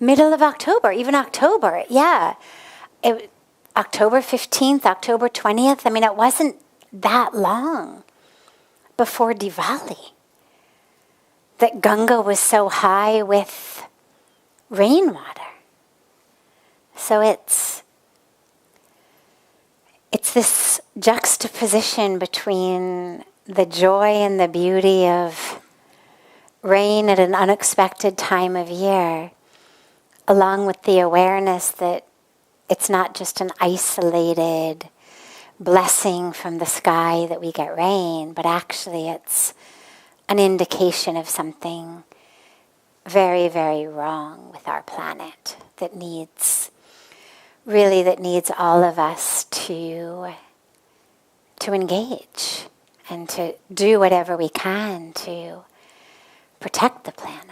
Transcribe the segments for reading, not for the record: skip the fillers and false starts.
middle of October, even October, yeah. October 15th, October 20th. I mean, it wasn't that long before Diwali that Ganga was so high with rainwater. So it's this juxtaposition between the joy and the beauty of rain at an unexpected time of year, along with the awareness that it's not just an isolated blessing from the sky that we get rain, but actually it's an indication of something very, very wrong with our planet that needs all of us to engage and to do whatever we can to protect the planet.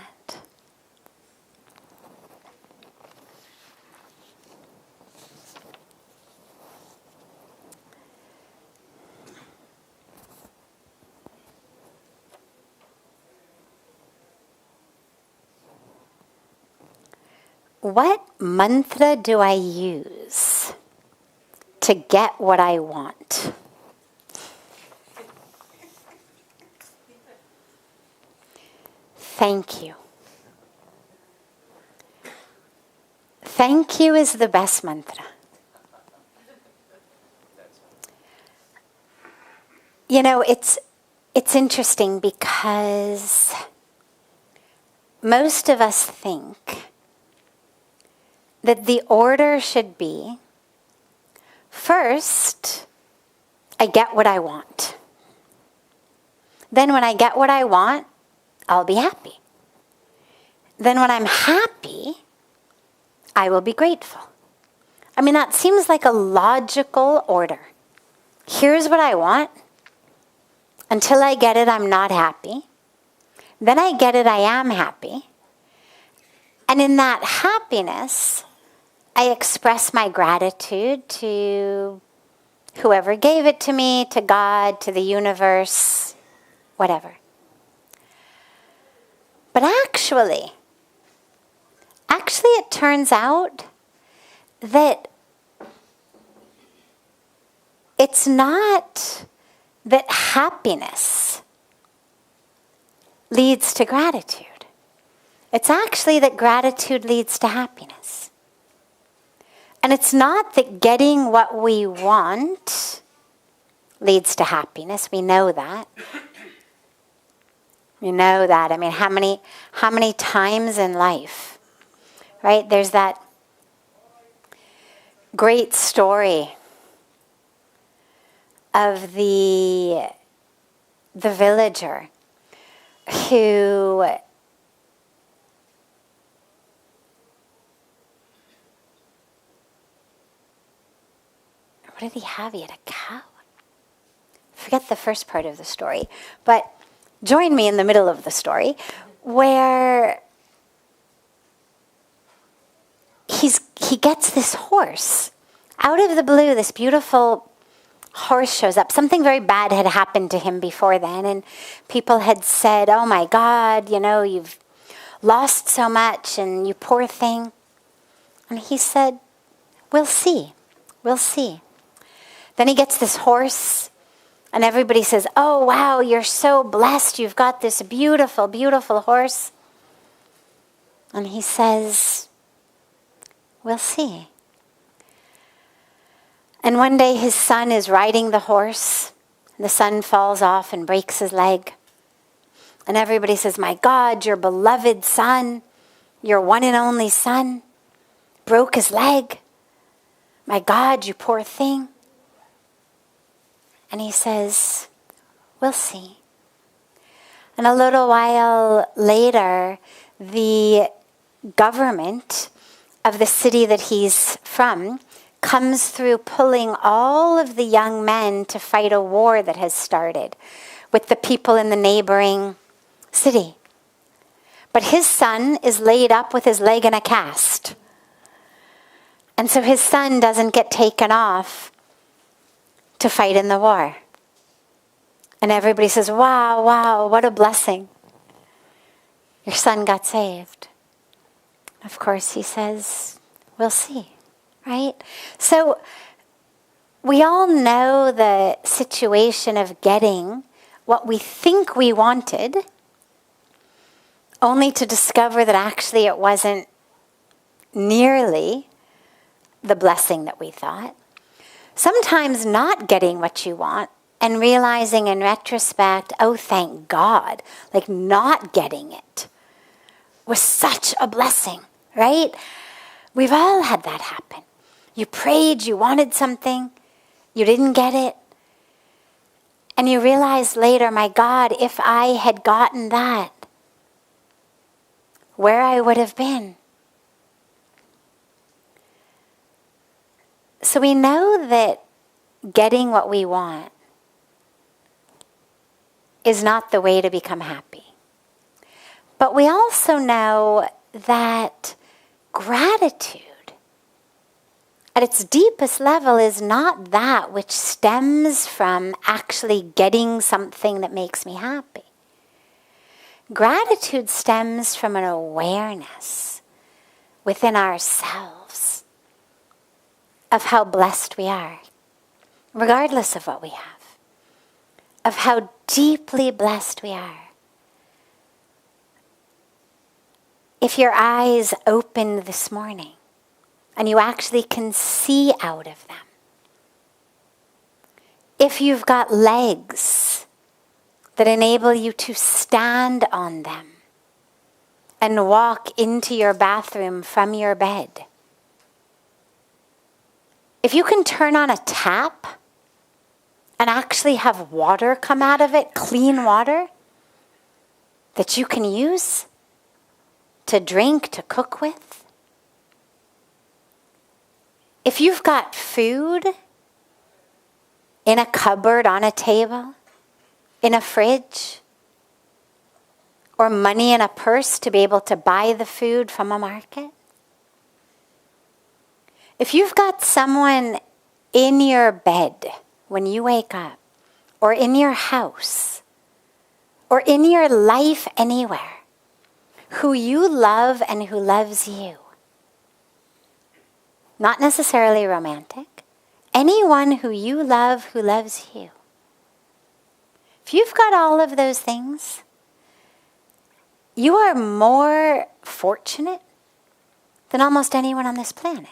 What mantra do I use to get what I want? Thank you. Thank you is the best mantra. You know, it's interesting because most of us think that the order should be, first, I get what I want. Then when I get what I want, I'll be happy. Then when I'm happy, I will be grateful. I mean, that seems like a logical order. Here's what I want. Until I get it, I'm not happy. Then I get it, I am happy. And in that happiness, I express my gratitude to whoever gave it to me, to God, to the universe, whatever. But actually it turns out that it's not that happiness leads to gratitude. It's actually that gratitude leads to happiness. And it's not that getting what we want leads to happiness. We know that. We know that. I mean, how many times in life, right? There's that great story of the villager who what did he have? He had a cow. Forget the first part of the story, but join me in the middle of the story where he gets this horse. Out of the blue, this beautiful horse shows up. Something very bad had happened to him before then, and people had said, oh my God, you know, you've lost so much, and you poor thing. And he said, we'll see. We'll see. Then he gets this horse, and everybody says, oh, wow, you're so blessed. You've got this beautiful, beautiful horse. And he says, we'll see. And one day his son is riding the horse, and the son falls off and breaks his leg. And everybody says, my God, your beloved son, your one and only son, broke his leg. My God, you poor thing. And he says, we'll see. And a little while later, the government of the city that he's from comes through pulling all of the young men to fight a war that has started with the people in the neighboring city. But his son is laid up with his leg in a cast. And so his son doesn't get taken off to fight in the war. And everybody says, wow, wow, what a blessing. Your son got saved. Of course, he says, we'll see, right? So we all know the situation of getting what we think we wanted, only to discover that actually it wasn't nearly the blessing that we thought. Sometimes not getting what you want and realizing in retrospect, oh, thank God, like not getting it was such a blessing, right? We've all had that happen. You prayed, you wanted something, you didn't get it, and you realize later, my God, if I had gotten that, where I would have been. So we know that getting what we want is not the way to become happy. But we also know that gratitude, at its deepest level, is not that which stems from actually getting something that makes me happy. Gratitude stems from an awareness within ourselves of how blessed we are, regardless of what we have, of how deeply blessed we are. If your eyes opened this morning and you actually can see out of them, if you've got legs that enable you to stand on them and walk into your bathroom from your bed, if you can turn on a tap and actually have water come out of it, clean water that you can use to drink, to cook with, if you've got food in a cupboard, on a table, in a fridge, or money in a purse to be able to buy the food from a market, if you've got someone in your bed when you wake up, or in your house, or in your life anywhere, who you love and who loves you, not necessarily romantic, anyone who you love who loves you, if you've got all of those things, you are more fortunate than almost anyone on this planet.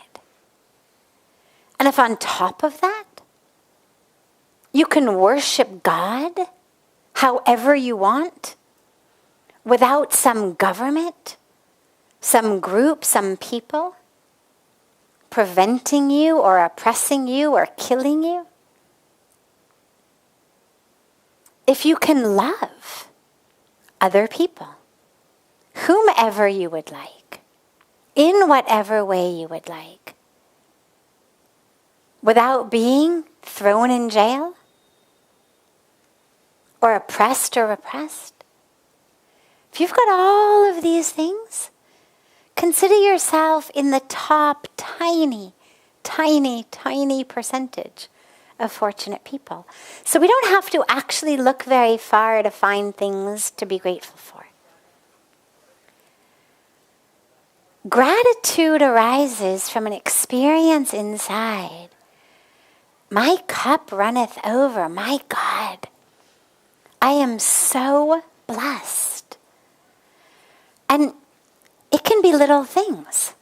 And if on top of that, you can worship God however you want, without some government, some group, some people preventing you or oppressing you or killing you. If you can love other people, whomever you would like, in whatever way you would like, without being thrown in jail or oppressed or repressed, if you've got all of these things, consider yourself in the top tiny, tiny, tiny percentage of fortunate people. So we don't have to actually look very far to find things to be grateful for. Gratitude arises from an experience inside. My cup runneth over. My God, I am so blessed. And it can be little things.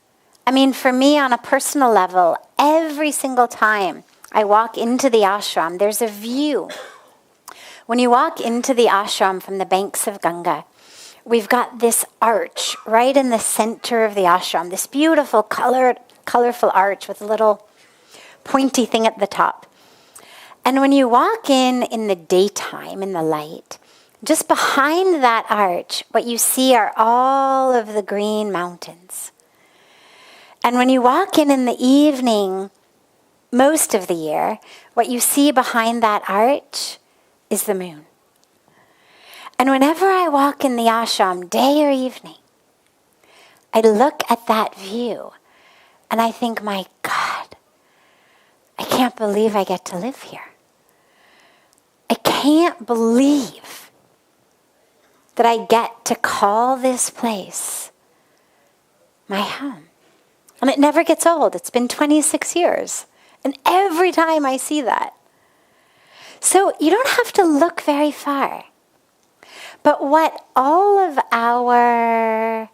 I mean, for me on a personal level, every single time I walk into the ashram, there's a view. When you walk into the ashram from the banks of Ganga, we've got this arch right in the center of the ashram, this beautiful colorful arch with a little pointy thing at the top. And when you walk in the daytime, in the light, just behind that arch, what you see are all of the green mountains. And when you walk in the evening, most of the year, what you see behind that arch is the moon. And whenever I walk in the ashram, day or evening, I look at that view and I think, my God, I can't believe I get to live here. I can't believe that I get to call this place my home. And it never gets old. It's been 26 years. And every time I see that. So you don't have to look very far. But what all of our,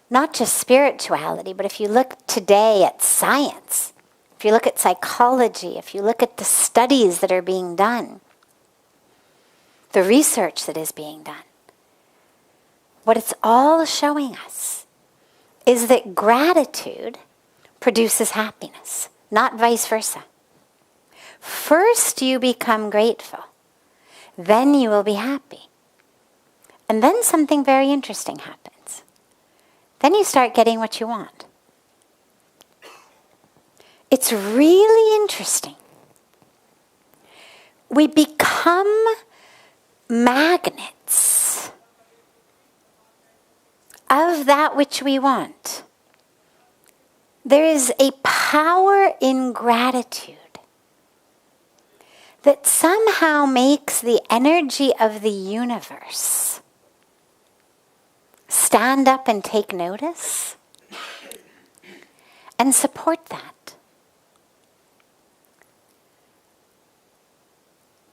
not just spirituality, but if you look today at science, if you look at psychology, if you look at the studies that are being done, the research that is being done, what it's all showing us is that gratitude produces happiness, not vice versa. First you become grateful, then you will be happy. And then something very interesting happens. Then you start getting what you want. It's really interesting. We become magnets of that which we want. There is a power in gratitude that somehow makes the energy of the universe stand up and take notice and support that.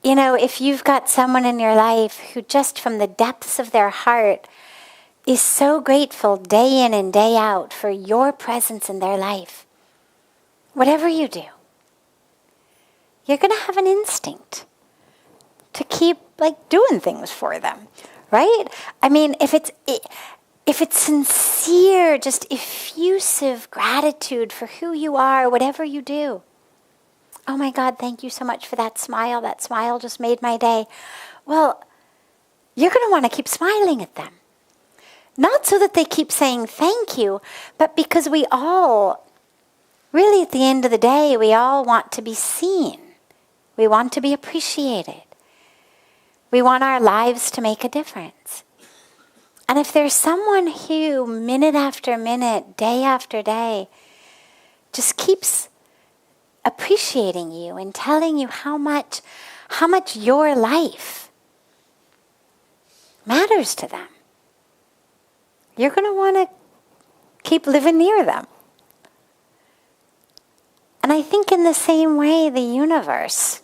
You know, if you've got someone in your life who just from the depths of their heart is so grateful day in and day out for your presence in their life, whatever you do, you're going to have an instinct to keep doing things for them, right? I mean, if it's sincere, just effusive gratitude for who you are, whatever you do. Oh my God, thank you so much for that smile. That smile just made my day. Well, you're going to want to keep smiling at them. Not so that they keep saying thank you, but because we all, really at the end of the day, we all want to be seen. We want to be appreciated. We want our lives to make a difference. And if there's someone who, minute after minute, day after day, just keeps appreciating you and telling you how much your life matters to them, you're going to want to keep living near them. And I think in the same way, the universe,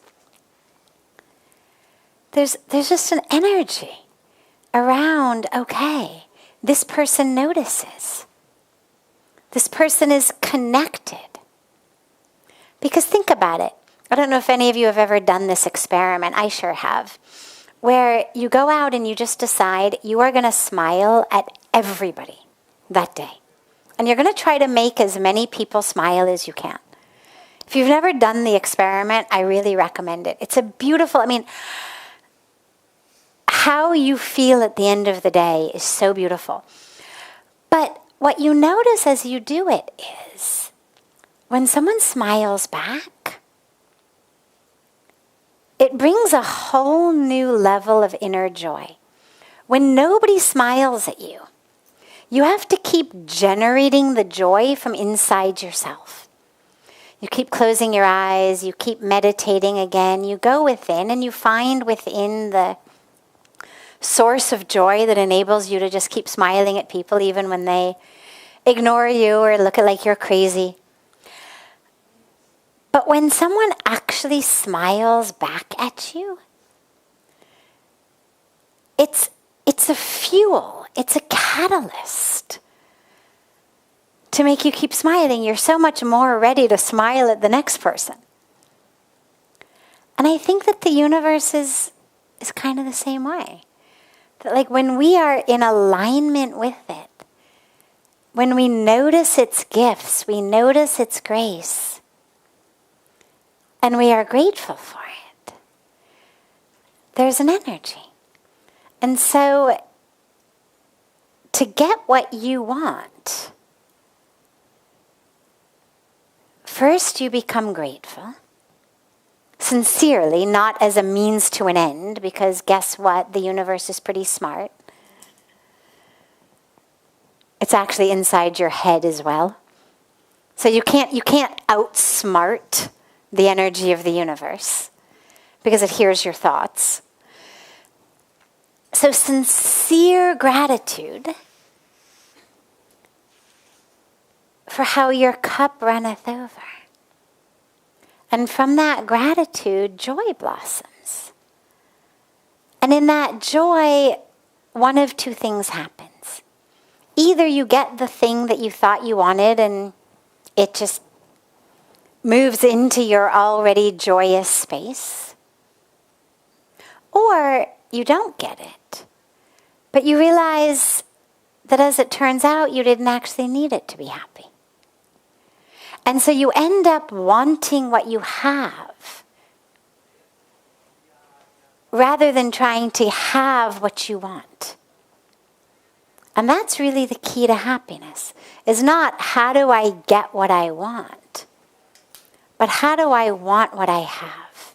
there's just an energy around, okay, this person notices. This person is connected. Because think about it. I don't know if any of you have ever done this experiment. I sure have. Where you go out and you just decide you are going to smile at everybody that day. And you're going to try to make as many people smile as you can. If you've never done the experiment, I really recommend it. It's a beautiful, how you feel at the end of the day is so beautiful. But what you notice as you do it is, when someone smiles back, it brings a whole new level of inner joy. When nobody smiles at you, you have to keep generating the joy from inside yourself. You keep closing your eyes, you keep meditating again, you go within and you find within the source of joy that enables you to just keep smiling at people even when they ignore you or look at like you're crazy. But when someone actually smiles back at you, it's a fuel, it's a catalyst to make you keep smiling. You're so much more ready to smile at the next person. And I think that the universe is kind of the same way. That when we are in alignment with it, when we notice its gifts, we notice its grace, and we are grateful for it, there's an energy. And so, to get what you want, first you become grateful, sincerely, not as a means to an end, because guess what? The universe is pretty smart. It's actually inside your head as well. So you can't outsmart the energy of the universe because it hears your thoughts. So sincere gratitude for how your cup runneth over. And from that gratitude, joy blossoms. And in that joy, one of two things happens. Either you get the thing that you thought you wanted and it just moves into your already joyous space. Or you don't get it. But you realize that as it turns out, you didn't actually need it to be happy. And so you end up wanting what you have rather than trying to have what you want. And that's really the key to happiness, is not how do I get what I want, but how do I want what I have?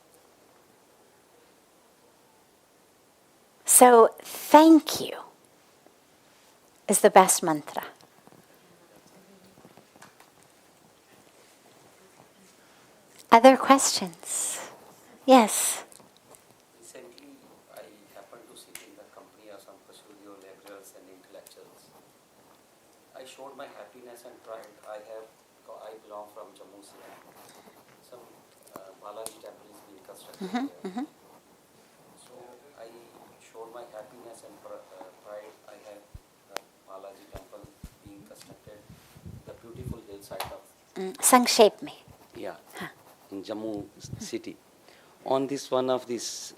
So thank you is the best mantra. Other questions? Yes. Recently, I happened to sit in the company of some custodial liberals and intellectuals. I showed my happiness and pride. I belong from Jammu city. Some Balaji temple is being constructed there. So I showed my happiness and pride. I have the Balaji temple being constructed, the beautiful hillside of Sankshape me. Yeah. In Jammu city. On this, one of these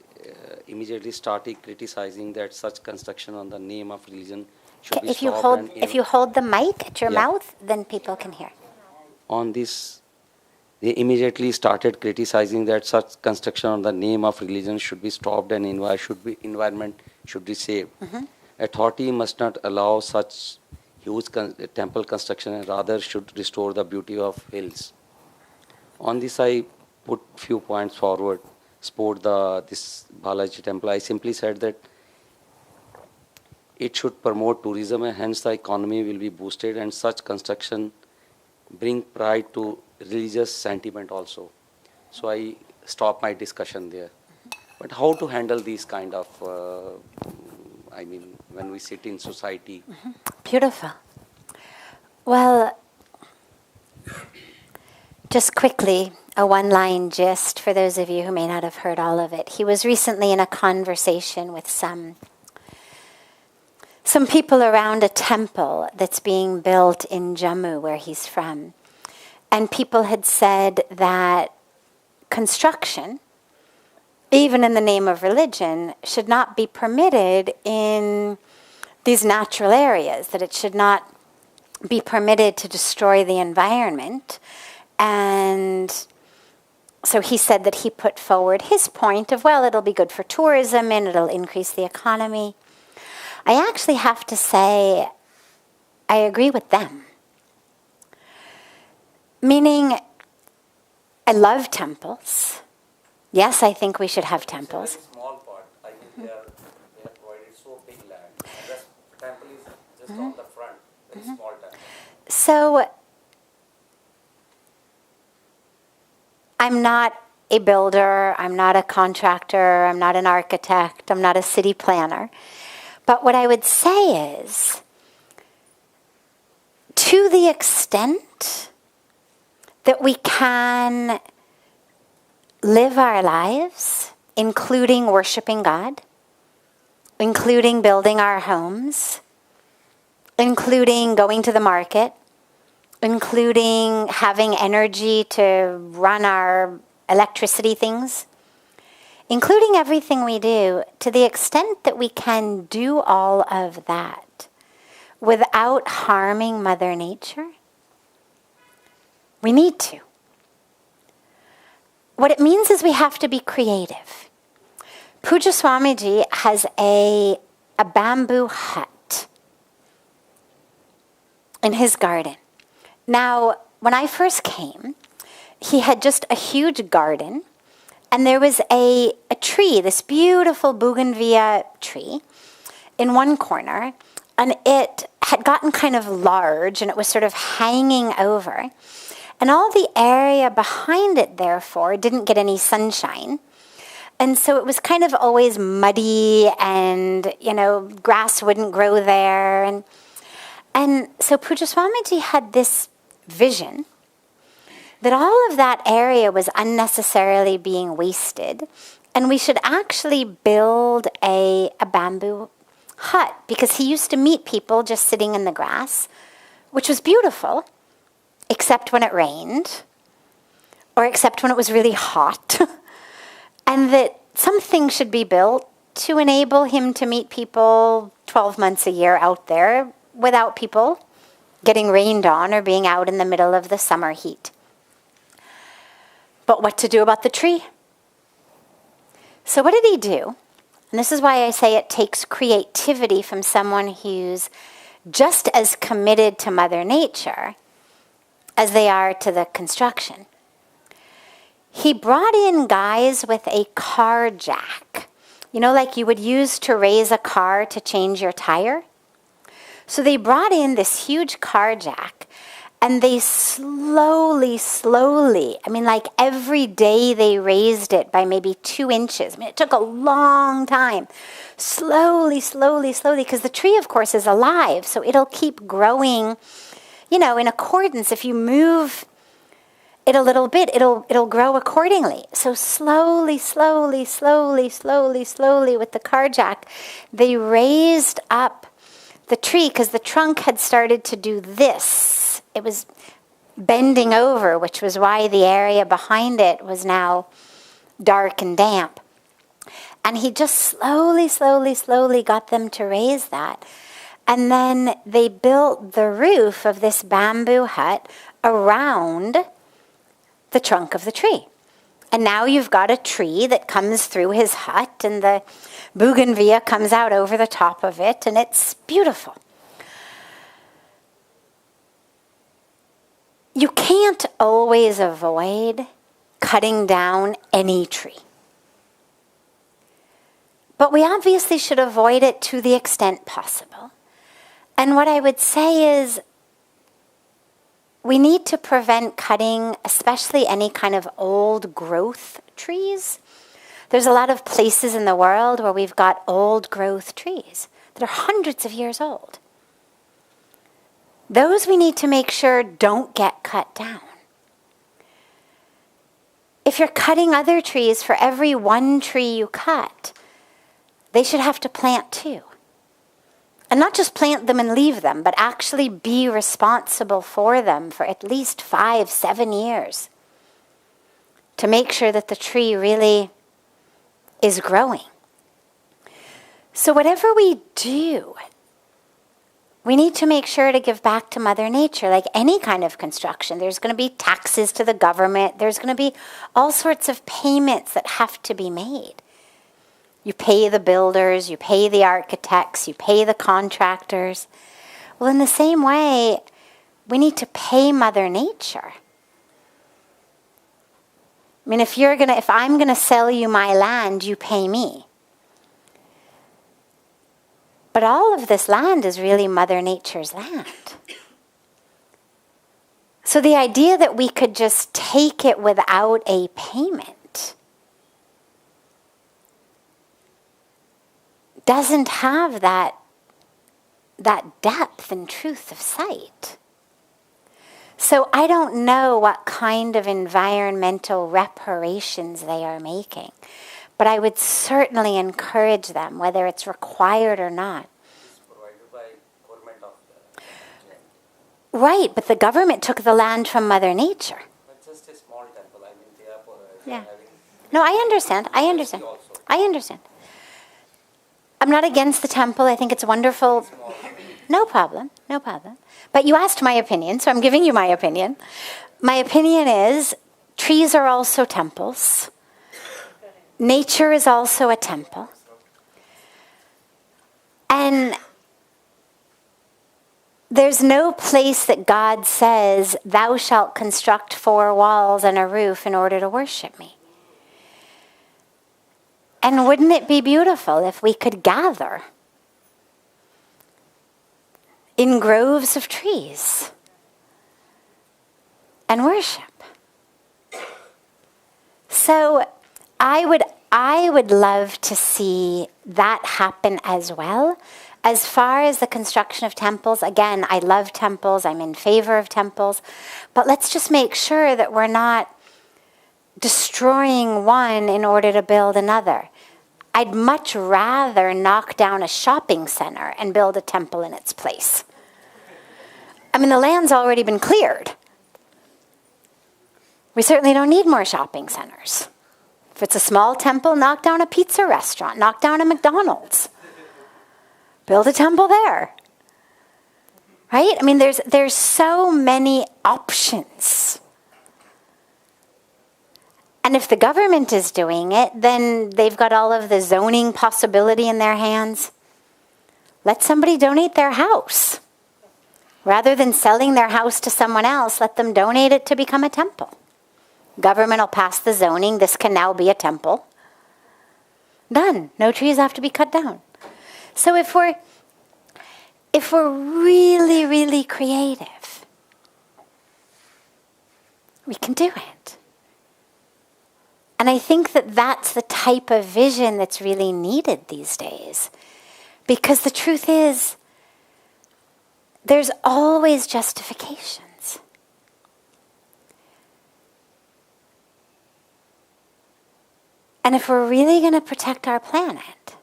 immediately started criticizing that such construction on the name of religion should be stopped. If you hold the mic at your mouth, then people can hear. On this, they immediately started criticizing that such construction on the name of religion should be stopped and environment should be saved. Authority must not allow such huge temple construction and rather should restore the beauty of hills. On this, I put few points forward, support this Balaji temple. I simply said that it should promote tourism and hence the economy will be boosted, and such construction bring pride to religious sentiment also. So I stop my discussion there. But how to handle these kind of, when we sit in society. Beautiful. Well, just quickly, a one-line gist for those of you who may not have heard all of it. He was recently in a conversation with some people around a temple that's being built in Jammu, where he's from. And people had said that construction, even in the name of religion, should not be permitted in these natural areas, that it should not be permitted to destroy the environment. And so he said that he put forward his point of, well, it'll be good for tourism and it'll increase the economy. I actually have to say, I agree with them. Meaning, I love temples. Yes, I think we should have temples. It's a very small part. I mean, they have provided so big land. And the temple is just on the front, very small temple. So, I'm not a builder, I'm not a contractor, I'm not an architect, I'm not a city planner. But what I would say is, to the extent that we can live our lives, including worshiping God, including building our homes, including going to the market, including having energy to run our electricity things, including everything we do, to the extent that we can do all of that without harming Mother Nature, we need to. What it means is we have to be creative. Pujya Swamiji has a bamboo hut in his garden. Now, when I first came, he had just a huge garden, and there was a tree, this beautiful bougainvillea tree, in one corner, and it had gotten kind of large, and it was sort of hanging over. And all the area behind it, therefore, didn't get any sunshine. And so it was kind of always muddy, and, grass wouldn't grow there. And so Pujya Swamiji had this vision, that all of that area was unnecessarily being wasted, and we should actually build a bamboo hut, because he used to meet people just sitting in the grass, which was beautiful, except when it rained, or except when it was really hot, and that something should be built to enable him to meet people 12 months a year out there without people getting rained on or being out in the middle of the summer heat. But what to do about the tree? So what did he do? And this is why I say it takes creativity from someone who's just as committed to Mother Nature as they are to the construction. He brought in guys with a car jack, like you would use to raise a car to change your tire. So they brought in this huge car jack, and they slowly, like every day they raised it by maybe 2 inches. It took a long time. Slowly, because the tree, of course, is alive, so it'll keep growing, in accordance. If you move it a little bit, it'll grow accordingly. So slowly with the car jack, they raised up the tree, because the trunk had started to do this. It was bending over, which was why the area behind it was now dark and damp. And he just slowly got them to raise that. And then they built the roof of this bamboo hut around the trunk of the tree. And now you've got a tree that comes through his hut, and the bougainvillea comes out over the top of it, and it's beautiful. You can't always avoid cutting down any tree. But we obviously should avoid it to the extent possible. And what I would say is, we need to prevent cutting, especially any kind of old growth trees. There's a lot of places in the world where we've got old growth trees that are hundreds of years old. Those we need to make sure don't get cut down. If you're cutting other trees, for every one tree you cut, they should have to plant 2. And not just plant them and leave them, but actually be responsible for them for at least 5-7 years to make sure that the tree really is growing. So whatever we do, we need to make sure to give back to Mother Nature. Like any kind of construction, there's going to be taxes to the government. There's going to be all sorts of payments that have to be made. You pay the builders, you pay the architects, you pay the contractors. Well, in the same way, we need to pay Mother Nature. I mean, if I'm going to sell you my land, you pay me. But all of this land is really Mother Nature's land. So the idea that we could just take it without a payment doesn't have that depth and truth of sight. So I don't know what kind of environmental reparations they are making, but I would certainly encourage them, whether it's required or not. It's provided by government of the land. Right, but the government took the land from Mother Nature. But just a small temple. I mean, they are Yeah. having. No, I understand. I understand. I'm not against the temple. I think it's wonderful. No problem. But you asked my opinion, so I'm giving you my opinion. My opinion is trees are also temples. Nature is also a temple. And there's no place that God says, thou shalt construct 4 walls and a roof in order to worship me. And wouldn't it be beautiful if we could gather in groves of trees and worship? So I would love to see that happen as well. as far as the construction of temples, again, I love temples, I'm in favor of temples, but let's just make sure that we're not destroying one in order to build another. I'd much rather knock down a shopping center and build a temple in its place. I mean, the land's already been cleared. We certainly don't need more shopping centers. If it's a small temple, knock down a pizza restaurant, knock down a McDonald's. Build a temple there. Right? I mean, there's so many options. And if the government is doing it, then they've got all of the zoning possibility in their hands. Let somebody donate their house. Rather than selling their house to someone else, let them donate it to become a temple. Government will pass the zoning. This can now be a temple. Done. No trees have to be cut down. So if we're really, really creative, we can do it. And I think that that's the type of vision that's really needed these days. Because the truth is, there's always justifications. And if we're really going to protect our planet,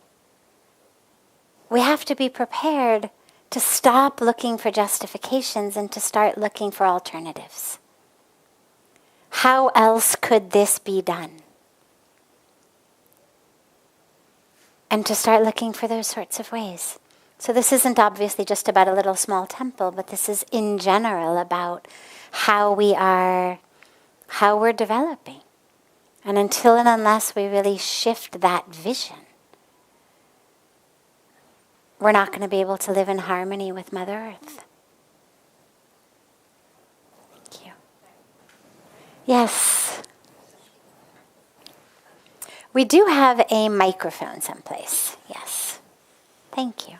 we have to be prepared to stop looking for justifications and to start looking for alternatives. How else could this be done? And to start looking for those sorts of ways. So this isn't obviously just about a little small temple, but this is in general about how we're developing. And until and unless we really shift that vision, we're not going to be able to live in harmony with Mother Earth. Thank you. Yes. We do have a microphone someplace. Yes. Thank you.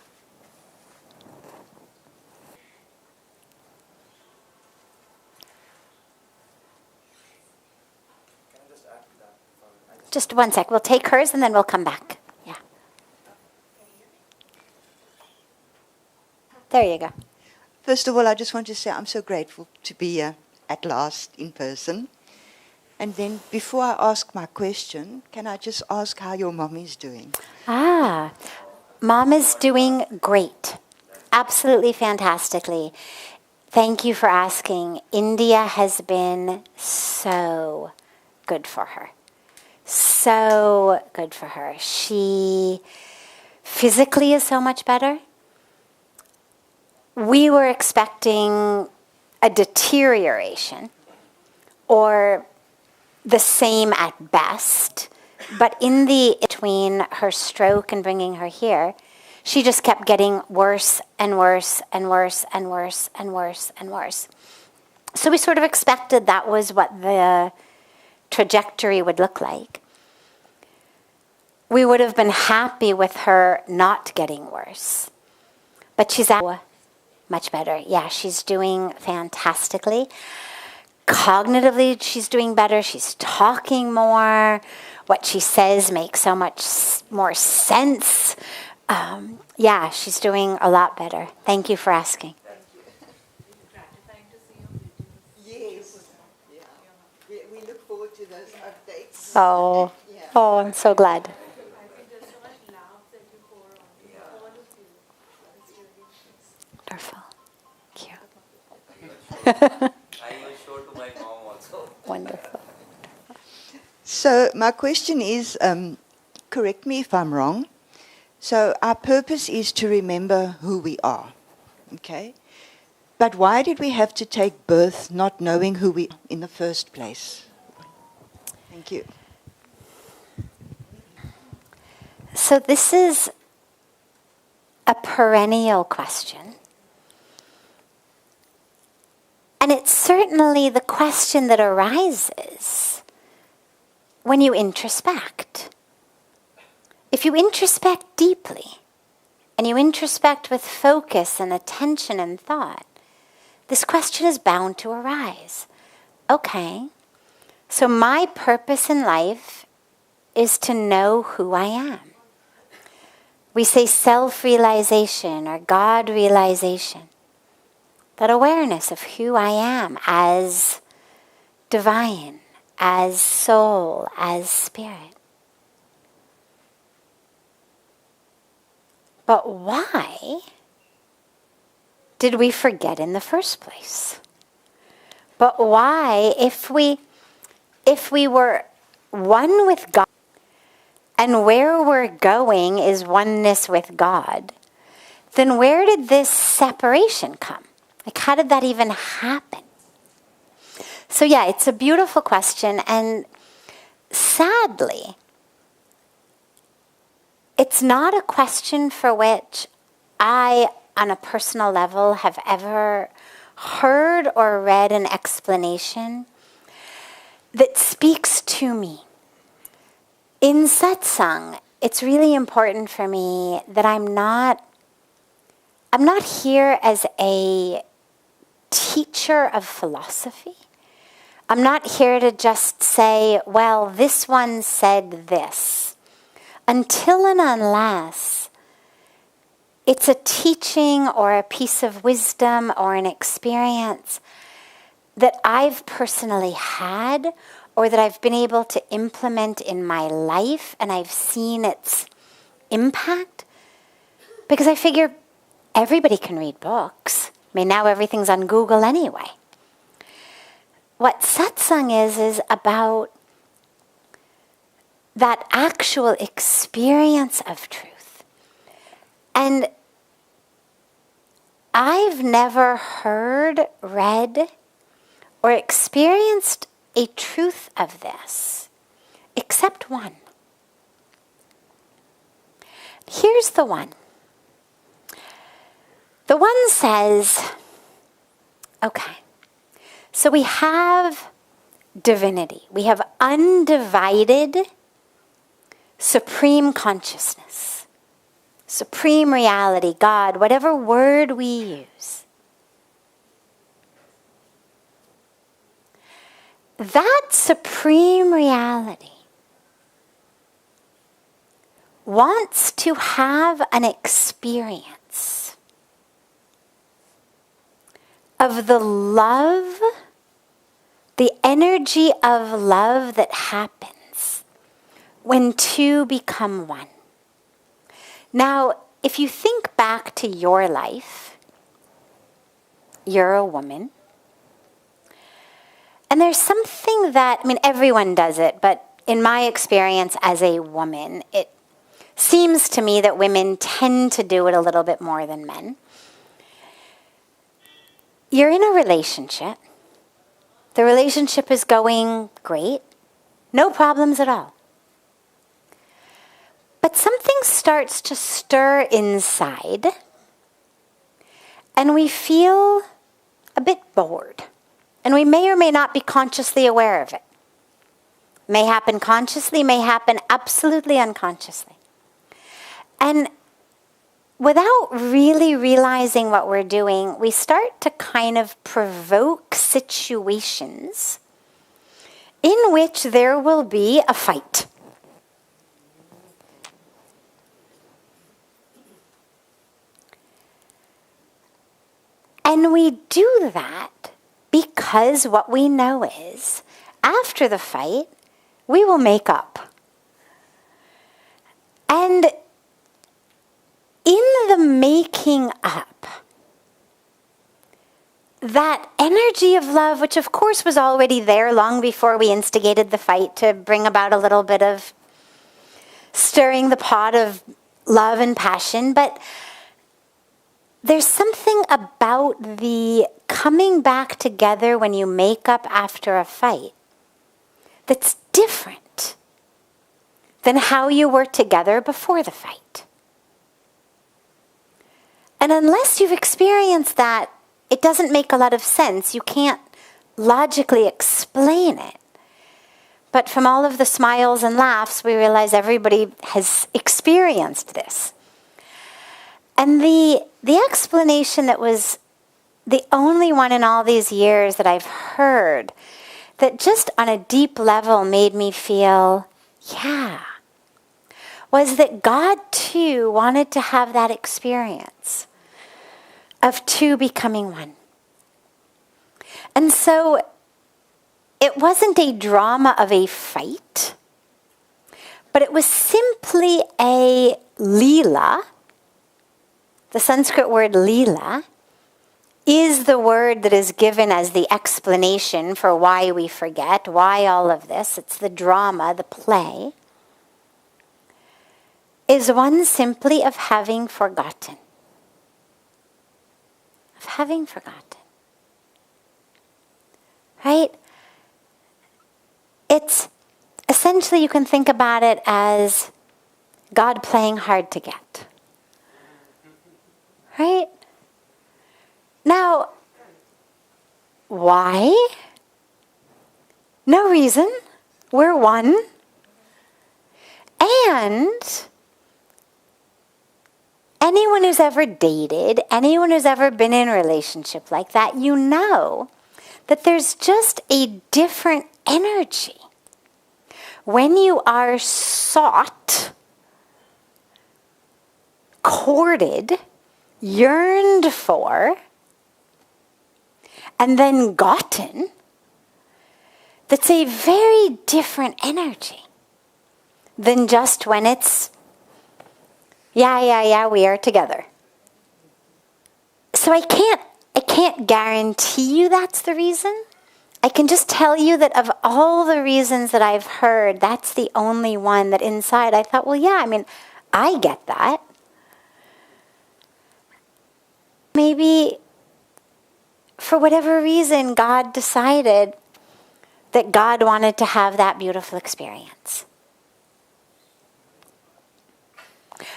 Can I just add to that? Just one sec. We'll take hers and then we'll come back. Yeah. There you go. First of all, I just want to say I'm so grateful to be here at last in person. And then before I ask my question, can I just ask how your mom is doing? Mom is doing great. Absolutely fantastically. Thank you for asking. India has been so good for her. So good for her. She physically is so much better. We were expecting a deterioration or the same at best, but in the between her stroke and bringing her here, she just kept getting worse and worse and worse and worse and worse and worse. So we sort of expected that was what the trajectory would look like. We would have been happy with her not getting worse, but she's much better. Yeah, she's doing fantastically. Cognitively, she's doing better. She's talking more. What she says makes so much more sense. Yeah, she's doing a lot better. Thank you for asking. Thank you. It's gratifying to see your videos. Yes. Yeah. We look forward to those updates. Oh, Yeah. oh, I'm so glad. I think there's so much love that you pour on all of you. It's really Wonderful. Thank you. I will show to my mom also. Wonderful. So my question is, correct me if I'm wrong. So our purpose is to remember who we are, okay? But why did we have to take birth not knowing who we are in the first place? Thank you. So this is a perennial question. And it's certainly the question that arises when you introspect. If you introspect deeply, and you introspect with focus and attention and thought, this question is bound to arise. Okay, so my purpose in life is to know who I am. We say self-realization or God-realization. That awareness of who I am as divine, as soul, as spirit. But why did we forget in the first place? But why, if we were one with God, and where we're going is oneness with God, then where did this separation come? Like, how did that even happen? So yeah, it's a beautiful question, and sadly, it's not a question for which I, on a personal level, have ever heard or read an explanation that speaks to me. In satsang, it's really important for me that I'm not here as a teacher of philosophy. I'm not here to just say, well, this one said this. Until and unless it's a teaching or a piece of wisdom or an experience that I've personally had or that I've been able to implement in my life and I've seen its impact. Because I figure everybody can read books. I mean, now everything's on Google anyway. What satsang is about that actual experience of truth. And I've never heard, read, or experienced a truth of this, except one. Here's the one. The one says, okay, so we have divinity. We have undivided supreme consciousness, supreme reality, God, whatever word we use. That supreme reality wants to have an experience of the love, the energy of love that happens when two become one. Now, if you think back to your life, you're a woman. And there's something that, I mean, everyone does it, but in my experience as a woman, it seems to me that women tend to do it a little bit more than men. You're in a relationship. The relationship is going great. No problems at all. But something starts to stir inside, and we feel a bit bored. And we may or may not be consciously aware of it. May happen consciously, may happen absolutely unconsciously. And without really realizing what we're doing, we start to kind of provoke situations in which there will be a fight. And we do that because what we know is, after the fight, we will make up. And in the making up, that energy of love, which of course was already there long before we instigated the fight to bring about a little bit of stirring the pot of love and passion, but there's something about the coming back together when you make up after a fight that's different than how you were together before the fight. And unless you've experienced that, it doesn't make a lot of sense. You can't logically explain it. But from all of the smiles and laughs, we realize everybody has experienced this. And the explanation that was the only one in all these years that I've heard that just on a deep level made me feel, yeah, was that God too wanted to have that experience of two becoming one. And so it wasn't a drama of a fight, but it was simply a lila. The Sanskrit word lila is the word that is given as the explanation for why we forget, why all of this. It's the drama, the play. Is one simply of having forgotten. Of having forgotten. Right? It's essentially, you can think about it as God playing hard to get. Right? Now, why? No reason. We're one. And anyone who's ever dated, anyone who's ever been in a relationship like that, you know that there's just a different energy. When you are sought, courted, yearned for, and then gotten, that's a very different energy than just when it's, yeah, we are together. So I can't guarantee you that's the reason. I can just tell you that of all the reasons that I've heard, that's the only one that inside I thought, well, yeah, I mean, I get that. Maybe for whatever reason, God decided that God wanted to have that beautiful experience.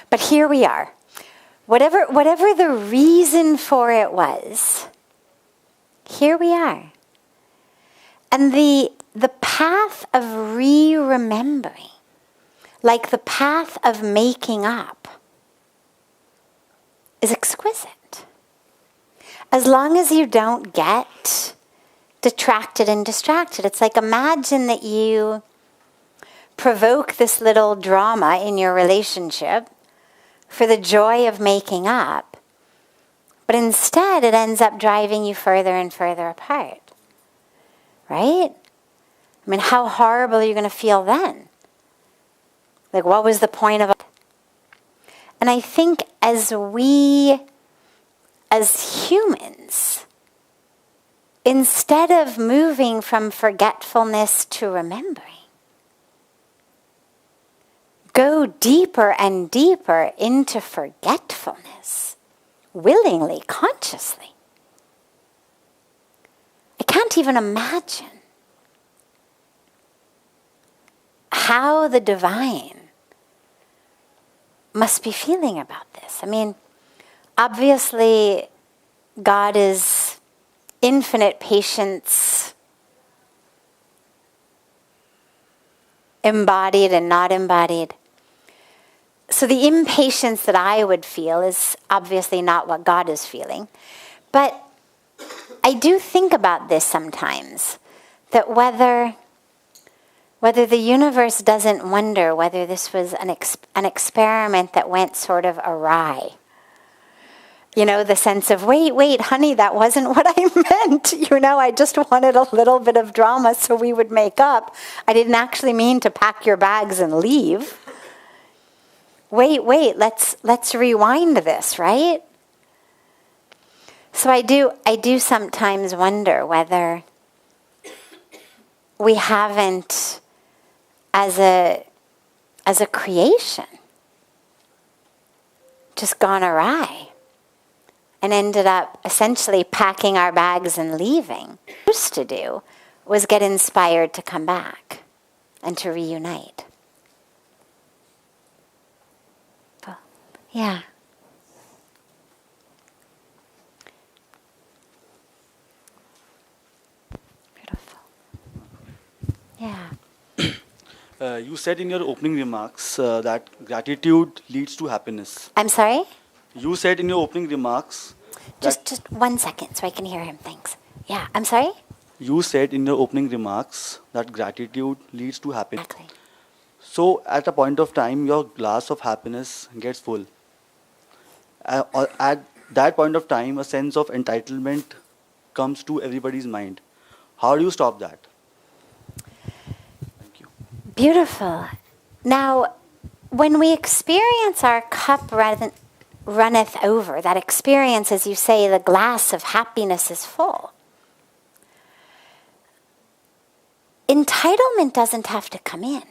But here we are. Whatever the reason for it was, here we are. And the path of re-remembering, like the path of making up, is exquisite. As long as you don't get detracted and distracted. It's like, imagine that you provoke this little drama in your relationship for the joy of making up, but instead it ends up driving you further and further apart. Right? I mean, how horrible are you going to feel then? Like, what was the point of it? And I think as humans, instead of moving from forgetfulness to remembering, go deeper and deeper into forgetfulness, willingly, consciously. I can't even imagine how the divine must be feeling about this. I mean, obviously, God is infinite patience, embodied and not embodied. So the impatience that I would feel is obviously not what God is feeling. But I do think about this sometimes, that whether the universe doesn't wonder whether this was an experiment that went sort of awry. You know, the sense of, wait, honey, that wasn't what I meant. You know, I just wanted a little bit of drama so we would make up. I didn't actually mean to pack your bags and leave. Wait, let's rewind this, right? So I do sometimes wonder whether we haven't, as a creation, just gone awry and ended up essentially packing our bags and leaving. What we used to do was get inspired to come back and to reunite. Yeah. Beautiful. Yeah. You said in your opening remarks that gratitude leads to happiness. I'm sorry? You said in your opening remarks that Just 1 second so I can hear him. Thanks. Yeah, I'm sorry? you said in your opening remarks that gratitude leads to happiness. Exactly. So at a point of time, your glass of happiness gets full. Or at that point of time, a sense of entitlement comes to everybody's mind. How do you stop that? Thank you. Beautiful. Now, when we experience our cup runneth over, that experience, as you say, the glass of happiness is full. Entitlement doesn't have to come in.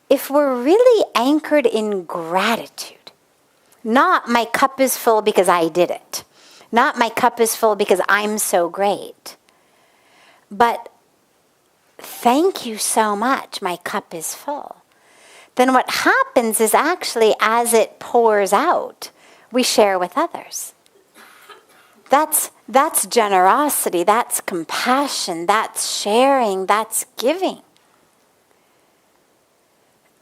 If we're really anchored in gratitude, not my cup is full because I did it, not my cup is full because I'm so great, but thank you so much, my cup is full. Then what happens is actually as it pours out, we share with others. That's generosity, that's compassion, that's sharing, that's giving.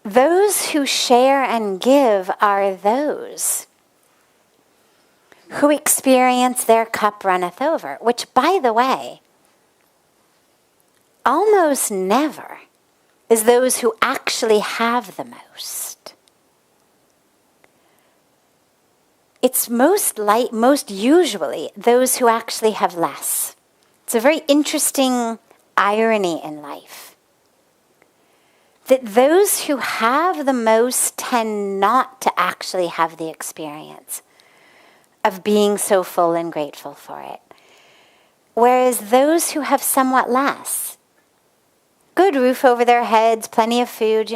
Those who share and give are those who experience their cup runneth over, which, by the way, almost never is those who actually have the most. It's most usually those who actually have less. It's a very interesting irony in life. That those who have the most tend not to actually have the experience of being so full and grateful for it. Whereas those who have somewhat less, good roof over their heads, plenty of food,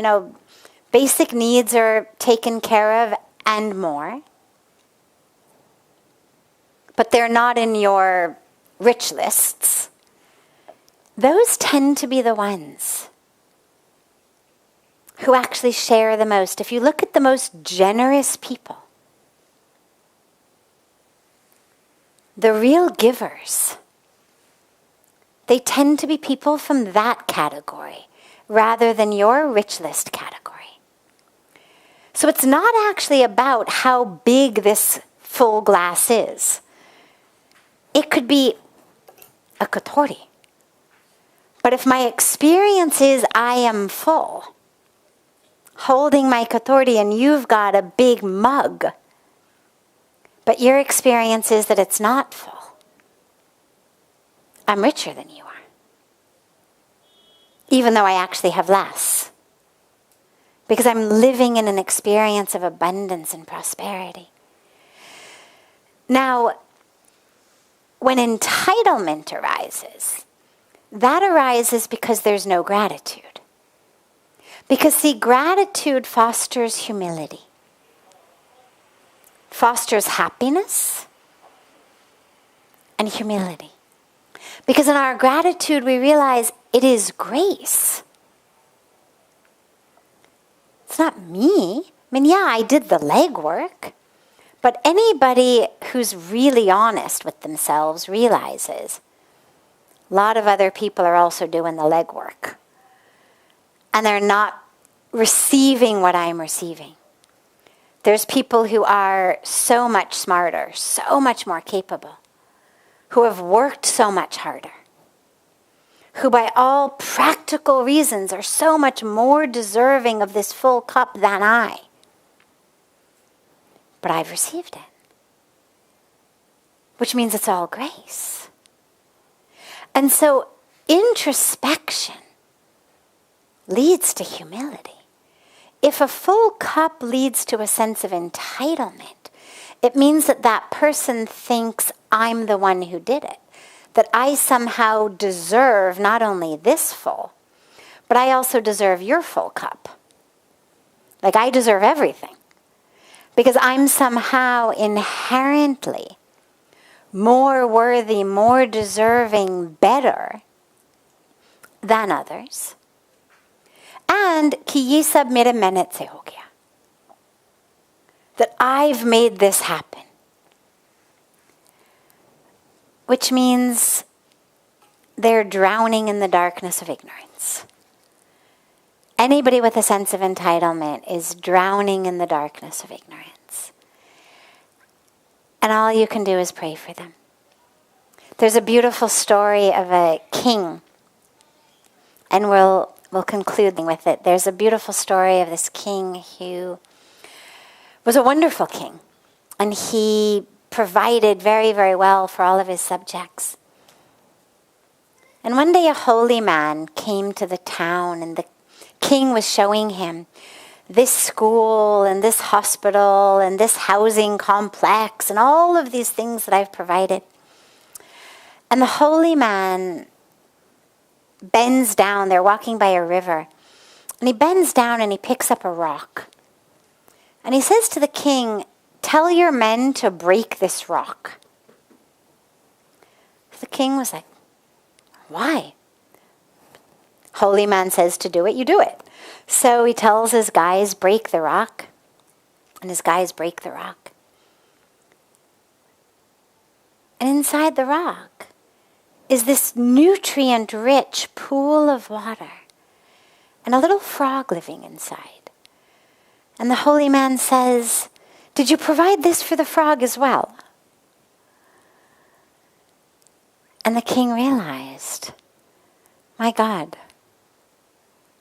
basic needs are taken care of and more. But they're not in your rich lists. Those tend to be the ones who actually share the most. If you look at the most generous people, the real givers, they tend to be people from that category rather than your rich list category. So it's not actually about how big this full glass is. It could be a katori. But if my experience is I am full, holding my katori and you've got a big mug, but your experience is that it's not full, I'm richer than you are. Even though I actually have less. Because I'm living in an experience of abundance and prosperity. Now, when entitlement arises, that arises because there's no gratitude. Because, see, gratitude fosters humility, fosters happiness and humility. Because in our gratitude, we realize it is grace. It's not me. I mean, yeah, I did the legwork. But anybody who's really honest with themselves realizes a lot of other people are also doing the legwork. And they're not receiving what I'm receiving. There's people who are so much smarter, so much more capable, who have worked so much harder, who by all practical reasons are so much more deserving of this full cup than I. But I've received it. Which means it's all grace. And so introspection leads to humility. If a full cup leads to a sense of entitlement, it means that that person thinks I'm the one who did it. That I somehow deserve not only this full, but I also deserve your full cup. Like I deserve everything. Because I'm somehow inherently more worthy, more deserving, better than others. And कि ये सब मेरे मेहनत से हो गया. That I've made this happen. Which means they're drowning in the darkness of ignorance. Anybody with a sense of entitlement is drowning in the darkness of ignorance. And all you can do is pray for them. There's a beautiful story of a king. And we'll we'll conclude with it. There's a beautiful story of this king who was a wonderful king, and he provided very, very well for all of his subjects. And one day a holy man came to the town, and the king was showing him this school and this hospital and this housing complex and all of these things that I've provided. And the holy man bends down. They're walking by a river. And he bends down and he picks up a rock. And he says to the king, "Tell your men to break this rock." The king was like, "Why?" Holy man says to do it, you do it. So he tells his guys, break the rock. And his guys break the rock. And inside the rock is this nutrient-rich pool of water and a little frog living inside. And the holy man says, "Did you provide this for the frog as well?" And the king realized, my God,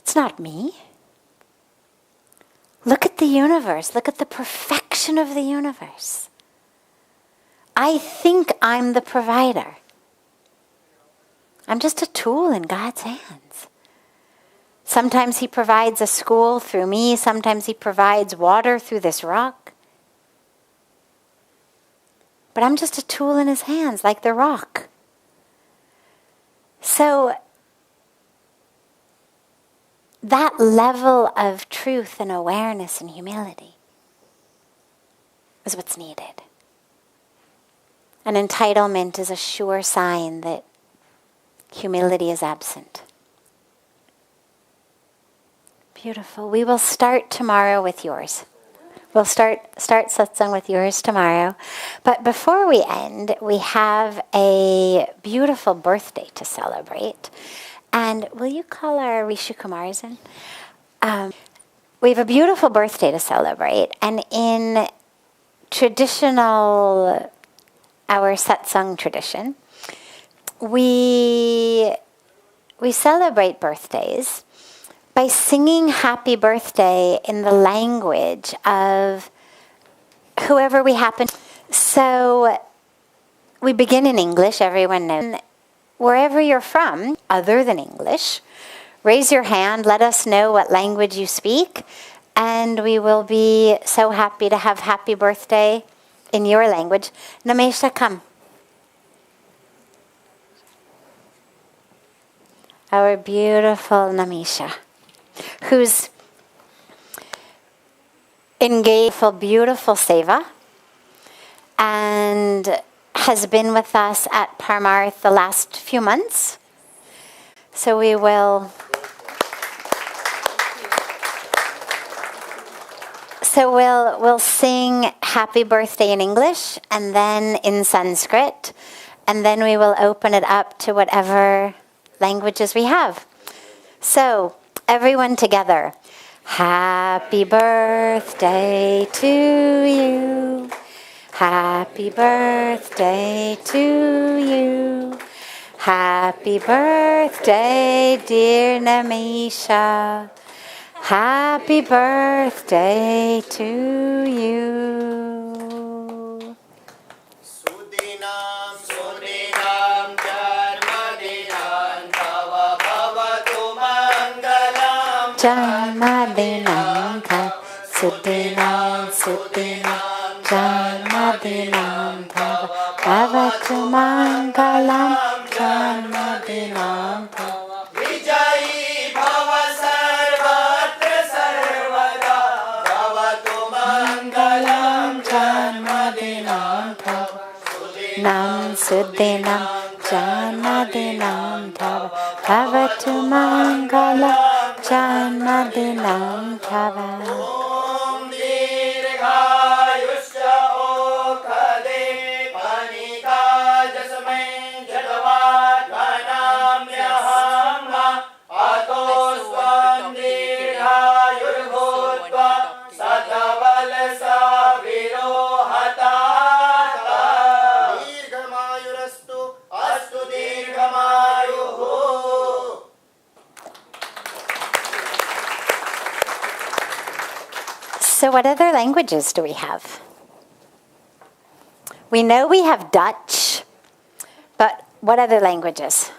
it's not me. Look at the universe. Look at the perfection of the universe. I think I'm the provider. I'm just a tool in God's hands. Sometimes he provides a school through me. Sometimes he provides water through this rock. But I'm just a tool in his hands, like the rock. So that level of truth and awareness and humility is what's needed. An entitlement is a sure sign that humility is absent. Beautiful. We will start tomorrow with yours. We'll start satsang with yours tomorrow. But before we end, we have a beautiful birthday to celebrate. And will you call our Rishi Kumars in? We have a beautiful birthday to celebrate. And in traditional, our satsang tradition, we celebrate birthdays by singing happy birthday in the language of whoever we happen. So we begin in English, everyone knows. Wherever you're from, other than English, raise your hand, let us know what language you speak, and we will be so happy to have happy birthday in your language. Namesha, come. Our beautiful Namisha, who's engaged for beautiful seva and has been with us at Parmarth the last few months. So we'll sing happy birthday in English and then in Sanskrit, and then we will open it up to whatever languages we have. So everyone together. Happy birthday to you. Happy birthday to you. Happy birthday, dear Namisha. Happy birthday to you. Sudinam, Sudinam, Janmadinam, Tava Bhavatu Mangalam. Janmadinam Tava, Sudinam, Sudinam, Janmadinam Tava, Bhavatu Mangalam, Janmadinam Tava. Vijayi Bhava Sarvatra Sarvada, Bhavatu Mangalam, Janmadinam Tava, Nam Sudinam, Janmadinam Tava, Bhavatu Mangalam, Janmadinam Tava. Om Dirghayusya Okhade Panika Jasmai Jadvat Vanamyaham Ato Swam Dirghayurbhutva Sataval Saviro Hatata Dirghamayurastu Astu Dirghamayuhu. So what other languages do we have? We know we have Dutch, but what other languages?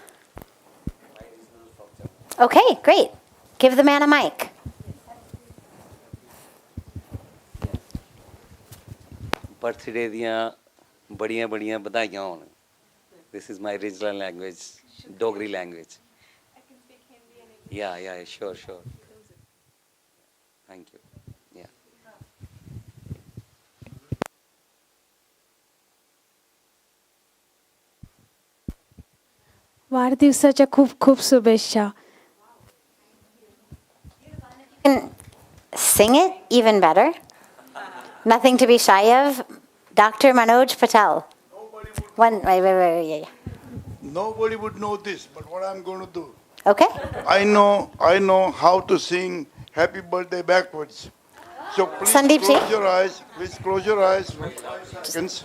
Okay, great. Give the man a mic. Birthday दियाँ बड़ियाँ बड़ियाँ बधाइयाँ होन. This is my original language, Dogri language. I can speak Hindi and English. Yeah, sure. Thank you. Yeah. वाढदिवसाच्या खूप खूप शुभेच्छा. You can sing it even better. Nothing to be shy of. Dr. Manoj Patel. Wait. Nobody would know this, but what I'm going to do. Okay. I know how to sing Happy Birthday backwards. So please Sandeep ji? close your eyes. Please close your eyes for 5 seconds.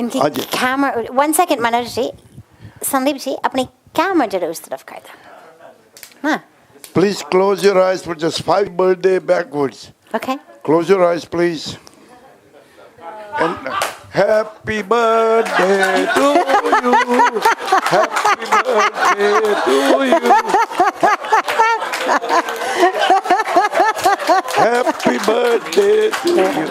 इनकी हाँ जी. Camera 1 second Manoj ji Sandeep ji अपनी camera जरा उस तरफ कर दो. हाँ. Please close your eyes for just 5 birthday backwards. Okay. Close your eyes, please. And happy birthday to you. Happy birthday to you. Happy birthday to you.